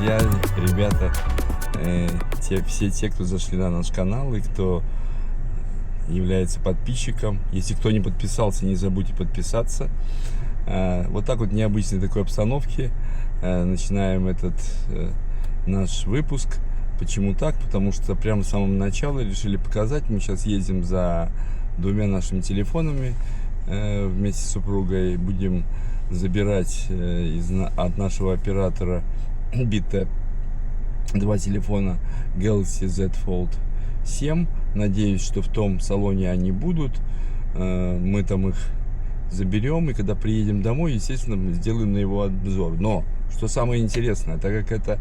друзья, ребята, все те, кто зашли на наш канал и кто является подписчиком. Если кто не подписался, не забудьте подписаться. Вот так вот в необычной такой обстановке начинаем этот наш выпуск. Почему так? Потому что прямо с самого начала решили показать. Мы сейчас ездим за двумя нашими телефонами вместе с супругой. Будем забирать от нашего оператора Bitta два телефона Galaxy Z Fold 7. Надеюсь, что в том салоне они будут. Мы там их заберем, и когда приедем домой, естественно, сделаем на его обзор. Но, что самое интересное, так как это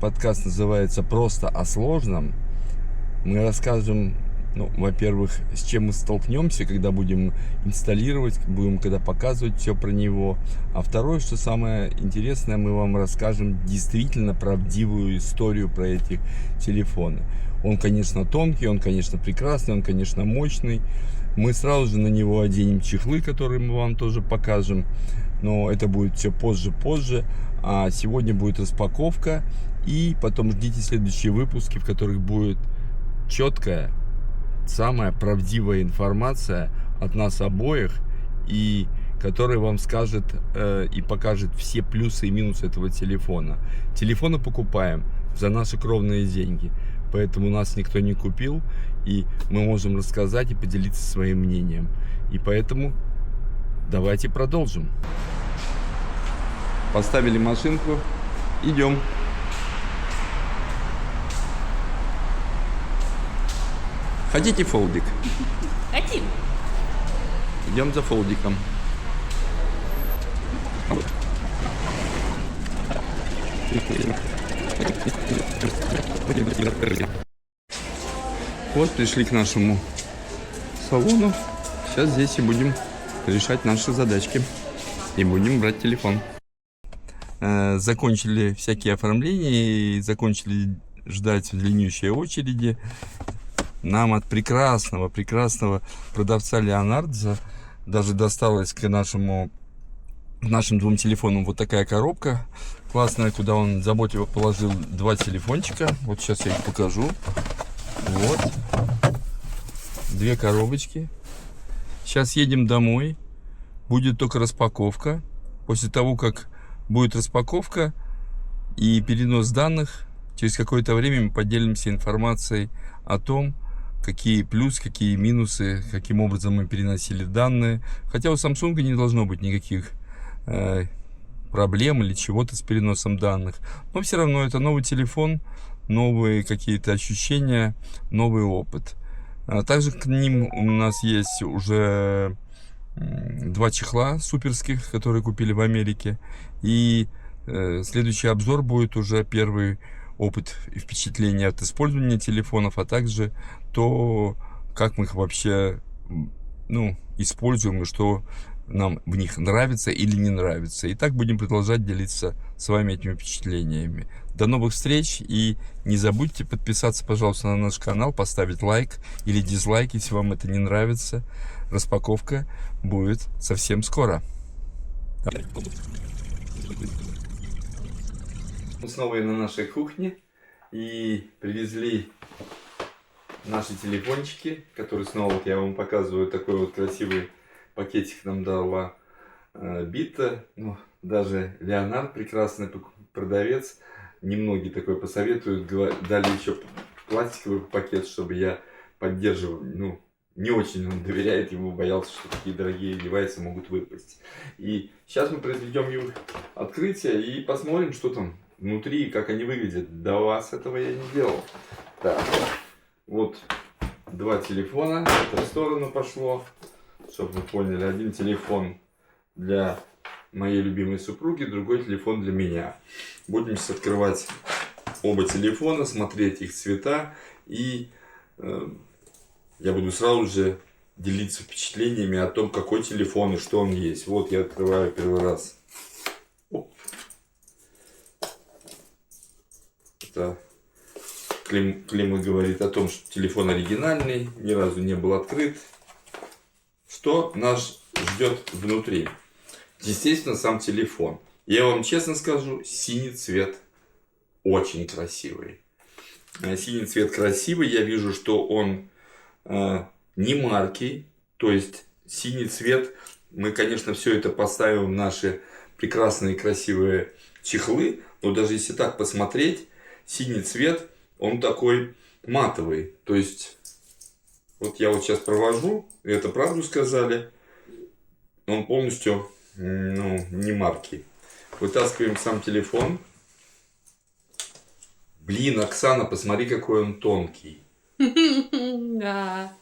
подкаст называется «Просто о сложном», мы расскажем, во-первых, с чем мы столкнемся, когда будем инсталлировать, будем когда показывать все про него. А второе, что самое интересное, мы вам расскажем действительно правдивую историю про эти телефоны. Он, конечно, тонкий, он, конечно, прекрасный, он, конечно, мощный. Мы сразу же на него оденем чехлы, которые мы вам тоже покажем. Но это будет все позже. А сегодня будет распаковка. И потом ждите следующие выпуски, в которых будет четкая, самая правдивая информация от нас обоих, и которая вам скажет и покажет все плюсы и минусы этого телефона. Телефоны покупаем за наши кровные деньги, поэтому нас никто не купил, и мы можем рассказать и поделиться своим мнением. И поэтому давайте продолжим. Поставили машинку, идем. Хотите фолдик? Хотим. Идем за фолдиком. Вот пришли к нашему салону. Сейчас здесь и будем решать наши задачки. И будем брать телефон. Закончили всякие оформления и закончили ждать в длиннющей очереди. Нам от прекрасного продавца Леонардо даже досталась к нашим двум телефонам вот такая коробка классная, куда он заботливо положил два телефончика. Вот сейчас я их покажу. Вот. Две коробочки. Сейчас едем домой. Будет только распаковка. После того, как будет распаковка и перенос данных, через какое-то время мы поделимся информацией о том, какие плюсы, какие минусы, каким образом мы переносили данные. Хотя у Samsung не должно быть никаких проблем или чего-то с переносом данных. Но все равно это новый телефон, новые какие-то ощущения, новый опыт. Также к ним у нас есть уже два чехла суперских, которые купили в Америке. И следующий обзор будет уже первый опыт и впечатления от использования телефонов, а также то, как мы их вообще используем и что нам в них нравится или не нравится. И так будем продолжать делиться с вами этими впечатлениями. До новых встреч, и не забудьте подписаться, пожалуйста, на наш канал, поставить лайк или дизлайк, если вам это не нравится. Распаковка будет совсем скоро. Мы снова на нашей кухне и привезли наши телефончики, которые снова, вот я вам показываю, такой вот красивый пакетик нам дала Bitta. Даже Леонард, прекрасный продавец, немногие такой посоветуют, дали еще пластиковый пакет, чтобы я поддерживал, не очень он доверяет ему, боялся, что такие дорогие девайсы могут выпасть. И сейчас мы произведем их открытие и посмотрим, что там внутри, как они выглядят. До вас этого я не делал. Так, вот два телефона, в эту сторону пошло, чтобы вы поняли. Один телефон для моей любимой супруги, другой телефон для меня. Будем сейчас открывать оба телефона, смотреть их цвета, и я буду сразу же делиться впечатлениями о том, какой телефон и что он есть. Вот я открываю первый раз. Оп. Это клеймо говорит о том, что телефон оригинальный, ни разу не был открыт. Что нас ждет внутри? Естественно, сам телефон. Я вам честно скажу, синий цвет очень красивый. Синий цвет красивый. Я вижу, что он не марки. То есть синий цвет, мы, конечно, все это поставим в наши прекрасные красивые чехлы. Но даже если так посмотреть, синий цвет, он такой матовый. То есть, вот я вот сейчас провожу, это правду сказали, он полностью, ну, не марки. Вытаскиваем сам телефон. Блин, Оксана, посмотри, какой он тонкий. Да,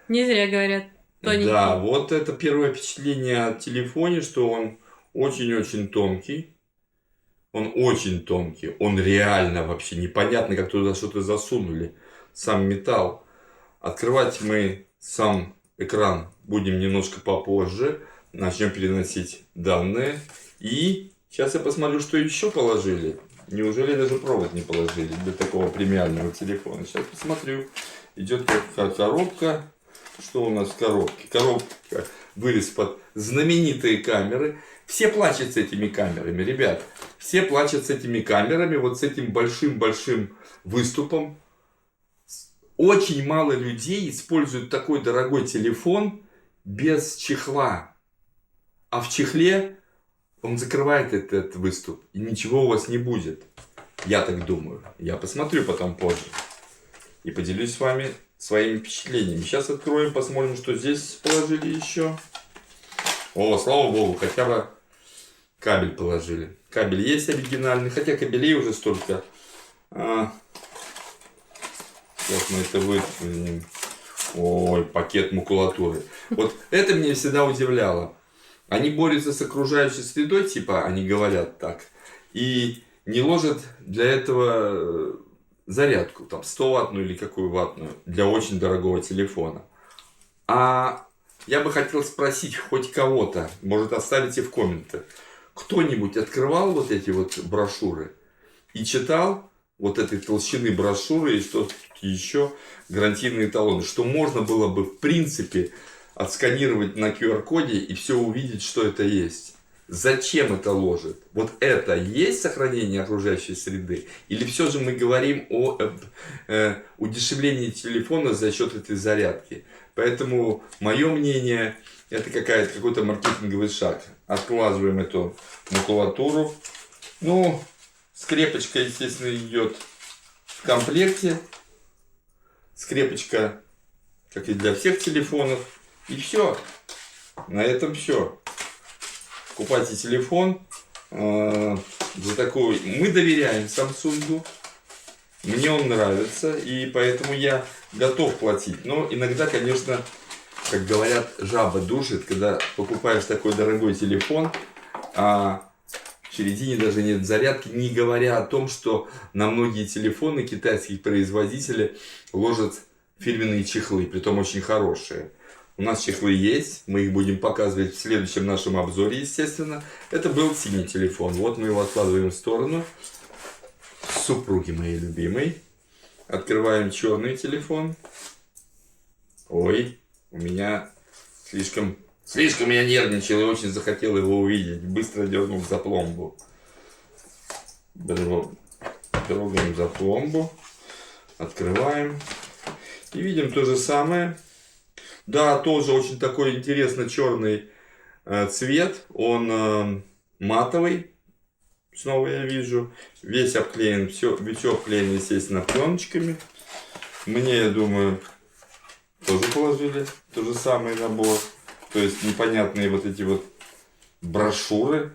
не зря говорят, тоненький. Да, вот это первое впечатление о телефоне, что он очень-очень тонкий. Он очень тонкий. Он реально вообще непонятно, как туда что-то засунули. Сам металл. Открывать мы сам экран будем немножко попозже. Начнем переносить данные. И сейчас я посмотрю, что еще положили. Неужели даже провод не положили для такого премиального телефона? Сейчас посмотрю. Идет как коробка. Что у нас в коробке? Коробка вылез под знаменитые камеры. Все плачут с этими камерами, ребят. Все плачут с этими камерами. Вот с этим большим-большим выступом. Очень мало людей используют такой дорогой телефон без чехла. А в чехле он закрывает этот выступ. И ничего у вас не будет. Я так думаю. Я посмотрю потом позже. И поделюсь с вами своими впечатлениями. Сейчас откроем, посмотрим, что здесь положили еще. О, слава богу, хотя бы кабель положили. Кабель есть оригинальный, хотя кабелей уже столько. Сейчас мы это вытянем. Ой, пакет макулатуры. Вот это меня всегда удивляло. Они борются с окружающей средой, типа, они говорят так. И не ложат для этого зарядку, там 100-ваттную или какую ваттную, для очень дорогого телефона. А я бы хотел спросить хоть кого-то, может оставите в комментах, кто-нибудь открывал вот эти вот брошюры и читал вот этой толщины брошюры и что-то еще, гарантийные талоны, что можно было бы в принципе отсканировать на QR-коде и все увидеть, что это есть. Зачем это ложит? Вот это есть сохранение окружающей среды? Или все же мы говорим о удешевлении телефона за счет этой зарядки? Поэтому мое мнение, это какой-то маркетинговый шаг. Откладываем эту макулатуру. Ну, скрепочка, естественно, идет в комплекте. Скрепочка, как и для всех телефонов. И все. На этом все. Покупайте телефон за такой. Мы доверяем Samsung. Мне он нравится. И поэтому я готов платить. Но иногда, конечно, как говорят, жаба душит, когда покупаешь такой дорогой телефон, а в середине даже нет зарядки, не говоря о том, что на многие телефоны китайские производители ложат фирменные чехлы, притом очень хорошие. У нас чехлы есть, мы их будем показывать в следующем нашем обзоре, естественно. Это был синий телефон. Вот мы его откладываем в сторону. Супруги моей любимой. Открываем черный телефон. Ой, у меня слишком я нервничал и очень захотел его увидеть. Быстро дернул за пломбу. Трогаем за пломбу. Открываем. И видим то же самое. Да, тоже очень такой интересный черный цвет. Он матовый. Снова я вижу. Весь обклеен, все обклеено, естественно, пленочками. Мне, я думаю, тоже положили тот же самый набор. То есть непонятные вот эти вот брошюры.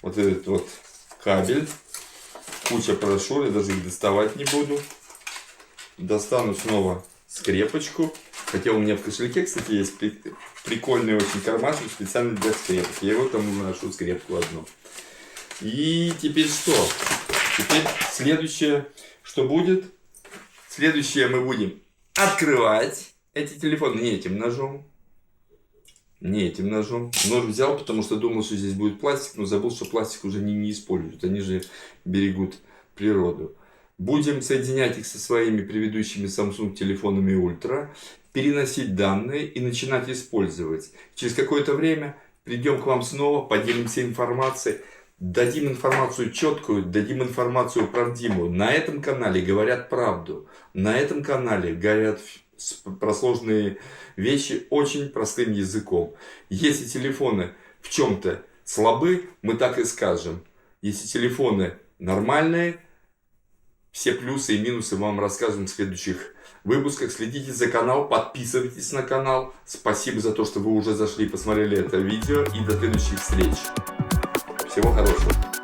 Вот этот вот кабель. Куча брошюр, я даже их доставать не буду. Достану снова скрепочку. Хотя у меня в кошельке, кстати, есть прикольный очень кармашек специально для скрепок. Я его там ношу, скрепку одну. И теперь что? Теперь следующее, что будет? Следующее мы будем открывать эти телефоны не этим ножом. Не этим ножом. Нож взял, потому что думал, что здесь будет пластик, но забыл, что пластик уже не используют. Они же берегут природу. Будем соединять их со своими предыдущими Samsung телефонами Ultra, переносить данные и начинать использовать. Через какое-то время придем к вам снова, поделимся информацией. Дадим информацию четкую, дадим информацию правдивую. На этом канале говорят правду. На этом канале говорят про сложные вещи очень простым языком. Если телефоны в чем-то слабы, мы так и скажем. Если телефоны нормальные, все плюсы и минусы вам расскажем в следующих выпусках. Следите за канал, подписывайтесь на канал. Спасибо за то, что вы уже зашли и посмотрели это видео. И до следующих встреч. Всего хорошего.